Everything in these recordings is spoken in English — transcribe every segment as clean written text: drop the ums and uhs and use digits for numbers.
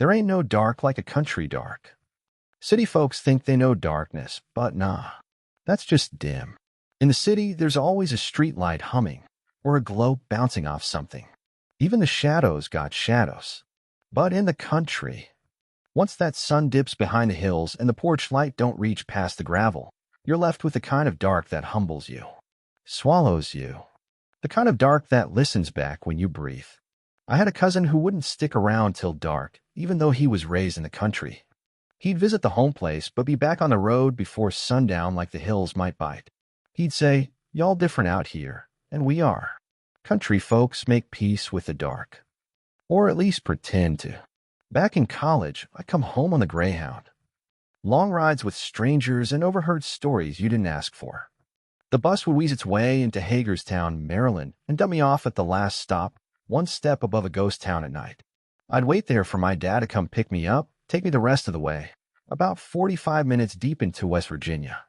There ain't no dark like a country dark. City folks think they know darkness, but nah. That's just dim. In the city, there's always a street light humming, or a glow bouncing off something. Even the shadows got shadows. But in the country, once that sun dips behind the hills and the porch light don't reach past the gravel, you're left with the kind of dark that humbles you, swallows you. The kind of dark that listens back when you breathe. I had a cousin who wouldn't stick around till dark, even though he was raised in the country. He'd visit the home place, but be back on the road before sundown like the hills might bite. He'd say, "Y'all different out here, and we are. Country folks make peace with the dark. Or at least pretend to." Back in college, I'd come home on the Greyhound. Long rides with strangers and overheard stories you didn't ask for. The bus would wheeze its way into Hagerstown, Maryland, and dump me off at the last stop, one step above a ghost town at night. I'd wait there for my dad to come pick me up, take me the rest of the way, about 45 minutes deep into West Virginia.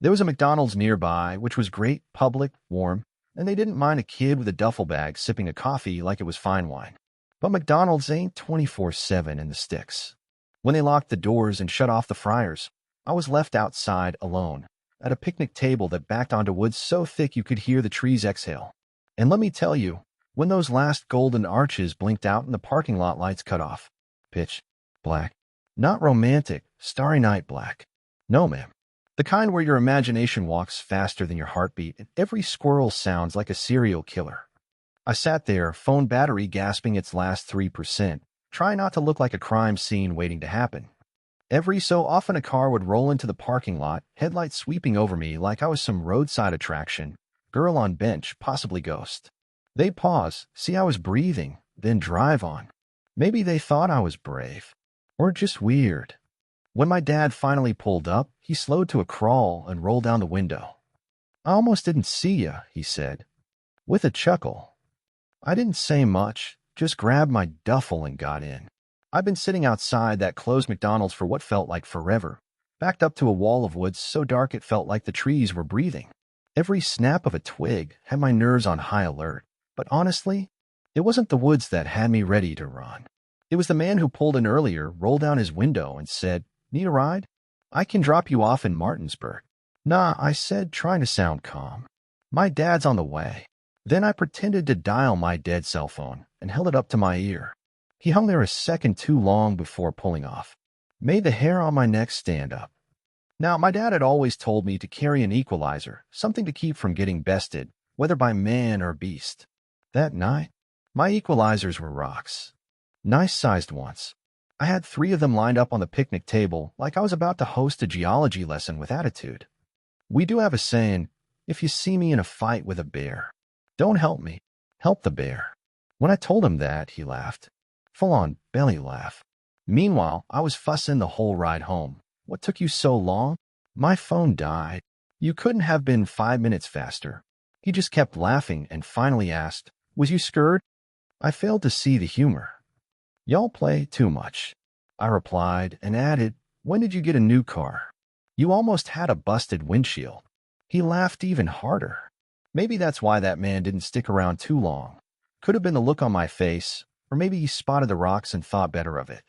There was a McDonald's nearby, which was great, public, warm, and they didn't mind a kid with a duffel bag sipping a coffee like it was fine wine. But McDonald's ain't 24/7 in the sticks. When they locked the doors and shut off the fryers, I was left outside alone, at a picnic table that backed onto woods so thick you could hear the trees exhale. And let me tell you, when those last golden arches blinked out and the parking lot lights cut off, pitch black, not romantic, starry night black. No, ma'am. The kind where your imagination walks faster than your heartbeat and every squirrel sounds like a serial killer. I sat there, phone battery gasping its last 3%, trying not to look like a crime scene waiting to happen. Every so often a car would roll into the parking lot, headlights sweeping over me like I was some roadside attraction, girl on bench, possibly ghost. They'd pause, see I was breathing, then drive on. Maybe they thought I was brave. Or just weird. When my dad finally pulled up, he slowed to a crawl and rolled down the window. "I almost didn't see ya," he said, with a chuckle. I didn't say much, just grabbed my duffel and got in. I'd been sitting outside that closed McDonald's for what felt like forever, backed up to a wall of woods so dark it felt like the trees were breathing. Every snap of a twig had my nerves on high alert, but honestly, it wasn't the woods that had me ready to run. It was the man who pulled in earlier, rolled down his window and said, "Need a ride? I can drop you off in Martinsburg." "Nah," I said, trying to sound calm. "My dad's on the way." Then I pretended to dial my dead cell phone and held it up to my ear. He hung there a second too long before pulling off. Made the hair on my neck stand up. Now, my dad had always told me to carry an equalizer, something to keep from getting bested, whether by man or beast. That night, my equalizers were rocks. Nice-sized ones. I had 3 of them lined up on the picnic table like I was about to host a geology lesson with attitude. We do have a saying, if you see me in a fight with a bear, don't help me, help the bear. When I told him that, he laughed. Full-on belly laugh. Meanwhile, I was fussing the whole ride home. "What took you so long?" "My phone died." "You couldn't have been 5 minutes faster." He just kept laughing and finally asked, "Was you scared?" I failed to see the humor. "Y'all play too much," I replied and added, "When did you get a new car? You almost had a busted windshield." He laughed even harder. Maybe that's why that man didn't stick around too long. Could have been the look on my face, or maybe he spotted the rocks and thought better of it.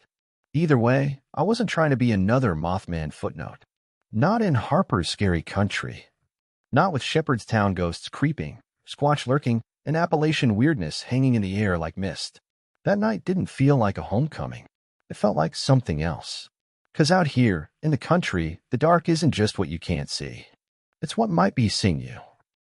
Either way, I wasn't trying to be another Mothman footnote. Not in Harper's scary country. Not with Shepherdstown ghosts creeping, Squatch lurking, and Appalachian weirdness hanging in the air like mist. That night didn't feel like a homecoming. It felt like something else. 'Cause out here, in the country, the dark isn't just what you can't see. It's what might be seeing you.